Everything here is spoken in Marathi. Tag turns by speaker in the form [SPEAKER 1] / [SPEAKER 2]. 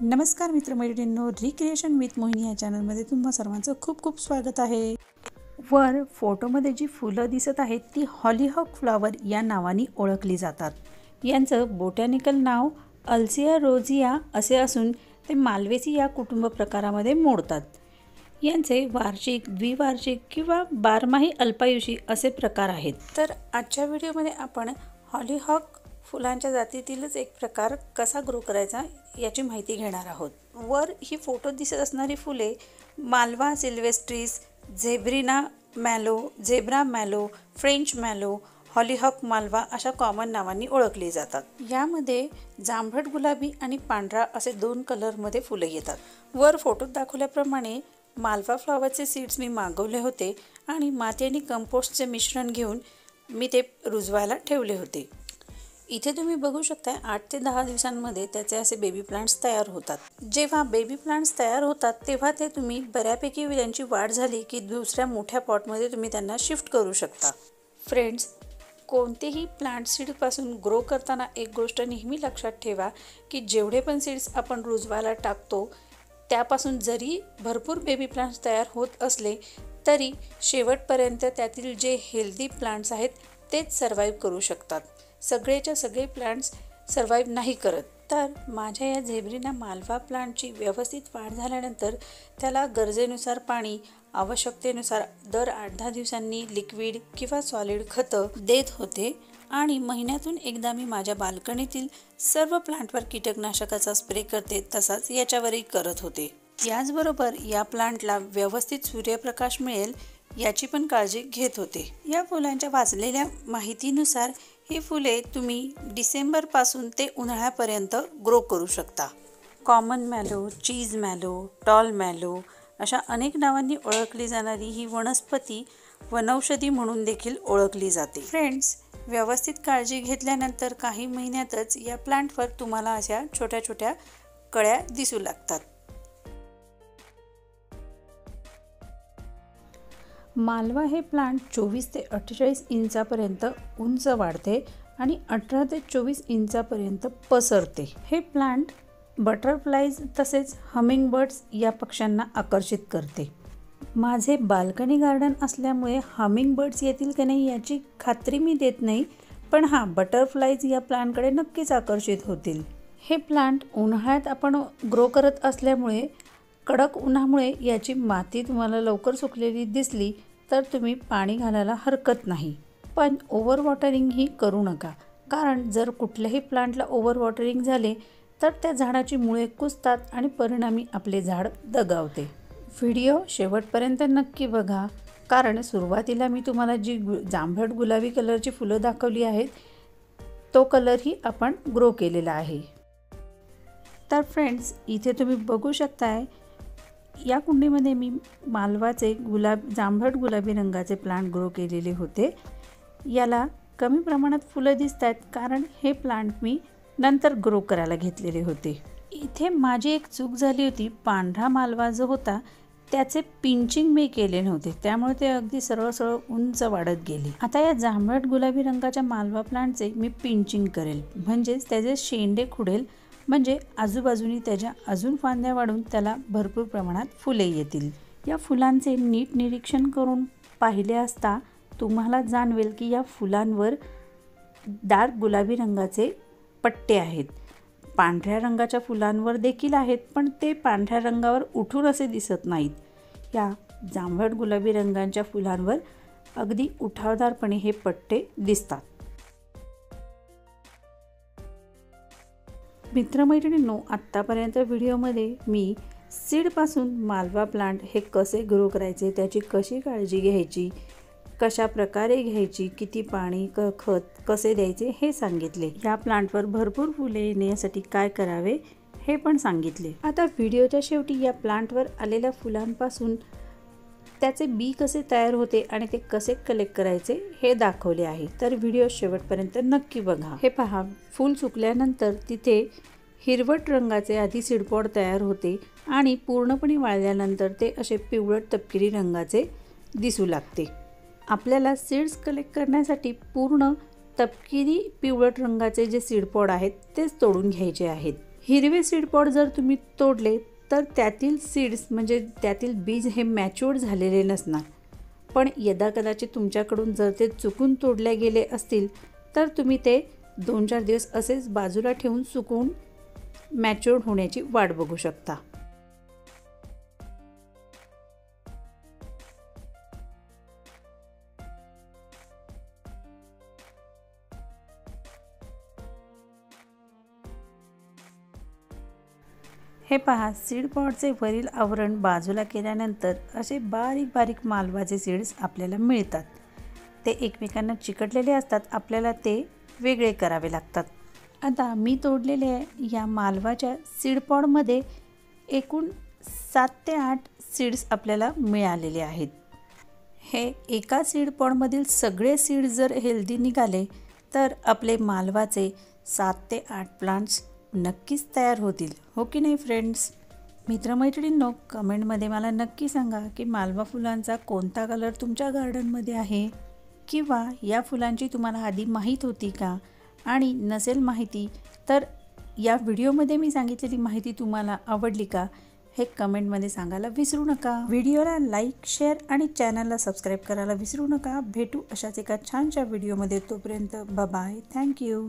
[SPEAKER 1] नमस्कार मित्रमैत्रिणींनो, रिक्रिएशन विथ मोहिनी या चॅनलमध्ये तुम्हा सर्वांचं खूप खूप स्वागत आहे। वर फोटोमध्ये जी फुलं दिसत आहेत ती हॉलीहॉक फ्लॉवर या नावाने ओळखली जातात। यांचं बोटॅनिकल नाव अल्सिया रोझिया असे असून ते माल्वेसी या कुटुंब प्रकारामध्ये मोडतात। यांचे वार्षिक, द्विवार्षिक किंवा बारमाही अल्पायुषी असे प्रकार आहेत। तर आजच्या व्हिडिओमध्ये आपण हॉलीहॉक फुलांच्या जातीतीलच एक प्रकार कसा ग्रो करायचा याची माहिती घेणार आहोत। वर ही फोटो दिसत असणारी फुले malva sylvestris, zebra mallow, French mallow, hollyhock malva अशा कॉमन नावांनी ओळखली जातात। यामध्ये जांभट गुलाबी आणि पांढरा असे दोन कलरमध्ये फुले येतात। वर फोटोत दाखवल्याप्रमाणे माल्वा फ्लॉवरचे सीड्स मी मागवले होते आणि माती आणि कंपोस्टचे मिश्रण घेऊन मी ते रुजवायला ठेवले होते। इथे तुम्ही बघू शकता 8 ते 10 दिवसांमध्ये त्याचे असे बेबी प्लांट्स तयार होतात। जेव्हा बेबी प्लांट्स तयार होतात तेव्हा ते तुम्ही बऱ्यापैकी त्यांची वाढ झाली की दुसऱ्या मोठ्या पॉटमध्ये तुम्ही त्यांना शिफ्ट करू शकता। फ्रेंड्स, कोणतेही प्लांट सीडपासून ग्रो करताना एक गोष्ट नेहमी लक्षात ठेवा की जेवढे पण सीड्स आपण रुजवायला टाकतो त्यापासून जरी भरपूर बेबी प्लांट्स तयार होत असले तरी शेवटपर्यंत त्यातील जे हेल्दी प्लांट्स आहेत तेच सर्वाइव्ह करू शकतात। सगळेच्या सगळे प्लांट्स सर्वाइव्ह नाही करत। तर माझ्या या झेब्रिना माल्वा प्लांटची व्यवस्थित वाढ झाल्यानंतर त्याला गरजेनुसार पाणी, आवश्यकतेनुसार दर 8-10 दिवसांनी लिक्विड किंवा सॉलिड खतं देत होते आणि महिन्यातून एकदा मी माझ्या बाल्कनीतील सर्व प्लांटवर कीटकनाशकाचा स्प्रे करते, तसाच याच्यावरही करत होते। याचबरोबर या प्लांटला व्यवस्थित सूर्यप्रकाश मिळेल याची पण काळजी घेत होते। या फुलांच्या वाचलेल्या माहितीनुसार ही फुले तुम्ही डिसेंबरपासून ते उन्हाळ्यापर्यंत ग्रो करू शकता। कॉमन मॅलो, चीज मॅलो, टॉल मॅलो अशा अनेक नावांनी ओळखली जाणारी ही वनस्पती वनौषधी म्हणून देखील ओळखली जाते। फ्रेंड्स, व्यवस्थित काळजी घेतल्यानंतर काही महिन्यातच या प्लांटवर तुम्हाला अशा छोट्या छोट्या कळ्या दिसू लागतात। माल्वा हे प्लांट 24 ते 48 इंचापर्यंत उंच वाढते आणि 18 ते 24 इंचापर्यंत पसरते। हे प्लांट बटरफ्लाईज तसेच हमिंगबर्ड्स या पक्ष्यांना आकर्षित करते। माझे बाल्कनी गार्डन असल्यामुळे हमिंगबर्ड्स येतील की नाही याची खात्री मी देत नाही, पण बटरफ्लाईज या प्लांटकडे नक्कीच आकर्षित होतील। हे प्लांट उन्हाळ्यात आपण ग्रो करत असल्यामुळे कडक उन्हामुळे याची माती तुम्हाला लवकर सुकलेली दिसली तर तुम्ही पाणी घालायला हरकत नाही, पण ओव्हर वॉटरिंग ही करू नका, कारण जर कुठल्याही प्लांटला ओव्हर वॉटरिंग झाले तर त्या झाडाची मुळे कुजतात आणि परिणामी आपले झाड दगावते। व्हिडिओ शेवटपर्यंत नक्की बघा, कारण सुरुवातीला मी तुम्हाला जी जांभट गुलाबी कलरची फुलं दाखवली आहेत तो कलरही आपण ग्रो केलेला आहे। तर फ्रेंड्स, इथे तुम्ही बघू शकताय या कुंडीमध्ये मी मालवाचे जांभट गुलाबी रंगाचे प्लांट ग्रो केलेले होते। याला कमी प्रमाणात फुलं दिसत आहेत कारण हे प्लांट मी नंतर ग्रो करायला घेतलेले होते। इथे माझी एक चूक झाली होती, पांढरा मालवा जो होता त्याचे पिंचिंग मी केले नव्हते, त्यामुळे ते अगदी सरळ सरळ उंच वाढत गेले। आता या जांभट गुलाबी रंगाच्या मालवा प्लांटचे मी पिंचिंग करेल, म्हणजेच त्याचे शेंडे खुडेल, म्हणजे आजूबाजूनी त्याच्या अजून फांद्या वाढून त्याला भरपूर प्रमाणात फुले येतील। या फुलांचे नीट निरीक्षण करून पाहिले असता तुम्हाला जाणवेल की या फुलांवर डार्क गुलाबी रंगाचे पट्टे आहेत। पांढऱ्या रंगाच्या फुलांवर देखील आहेत, पण ते पांढऱ्या रंगावर उठून असे दिसत नाहीत। या जांभट गुलाबी रंगाच्या फुलांवर अगदी उठावदारपणे हे पट्टे दिसतात। मित्रमैत्रिणींनो, आत्तापर्यंत व्हिडिओमध्ये मी सीडपासून माल्वा प्लांट हे कसे ग्रो करायचे, त्याची कशी काळजी घ्यायची, कशा प्रकारे घ्यायची, किती पाणी खत कसे द्यायचे हे सांगितले। या प्लांटवर भरपूर फुले येण्यासाठी काय करावे हे पण सांगितले। आता व्हिडिओच्या शेवटी या प्लांटवर आलेल्या फुलांपासून त्याचे बी कसे तयार होते आणि ते कसे कलेक्ट करायचे हे दाखवले आहे, तर व्हिडिओ शेवटपर्यंत नक्की बघा। हे पहा, फूल सुकल्यानंतर तिथे हिरवट रंगाचे आधी सीडपॉड तयार होते आणि पूर्णपणे वाळल्यानंतर ते असे पिवळट तपकिरी रंगाचे दिसू लागते। आपल्याला सीड्स कलेक्ट करण्यासाठी पूर्ण तपकिरी पिवळट रंगाचे जे सीडपॉड आहेत तेच तोडून घ्यायचे आहेत। हिरवे सीड पॉड जर तुम्ही तोडले तर त्यातील सीड्स म्हणजे त्यातील बीज हे मॅच्युअर्ड झालेले नसणार, पण यदाकदाचित तुमच्याकडून जर ते चुकून तोडले गेले असतील तर तुम्ही ते 2-4 दिवस असेच बाजूला ठेवून सुकवून मॅच्युअर्ड होण्याची वाट बघू शकता। हे पहा, सीड पॉडचे वरील आवरण बाजूला केल्यानंतर असे बारीक बारीक मालवाचे सीड्स आपल्याला मिळतात। ते एकमेकांना चिकटलेले असतात, आपल्याला ते वेगळे करावे लागतात। आता मी तोडलेल्या या मालवाच्या सीड पॉडमध्ये एकूण 7 ते 8 सीड्स आपल्याला मिळालेले आहेत। हे एका सीड पॉडमधील सगळे सीड जर हेल्दी निघाले तर आपले मालवाचे 7 ते 8 प्लांट्स नक्कीच तयार होतील, हो की नाही फ्रेंड्स? मित्रमैत्रिणींनो, कमेंटमध्ये मला नक्की सांगा की मालवा फुलांचा कोणता कलर तुमच्या गार्डनमध्ये आहे, किंवा या फुलांची तुम्हाला आधी माहीत होती का? आणि नसेल माहिती तर या व्हिडिओमध्ये मी सांगितलेली माहिती तुम्हाला आवडली का हे कमेंटमध्ये सांगायला विसरू नका। व्हिडिओला लाईक, शेअर आणि चॅनलला सबस्क्राईब करायला विसरू नका। भेटू अशाच एका छानशा व्हिडिओमध्ये, तोपर्यंत बाय बाय, थँक्यू।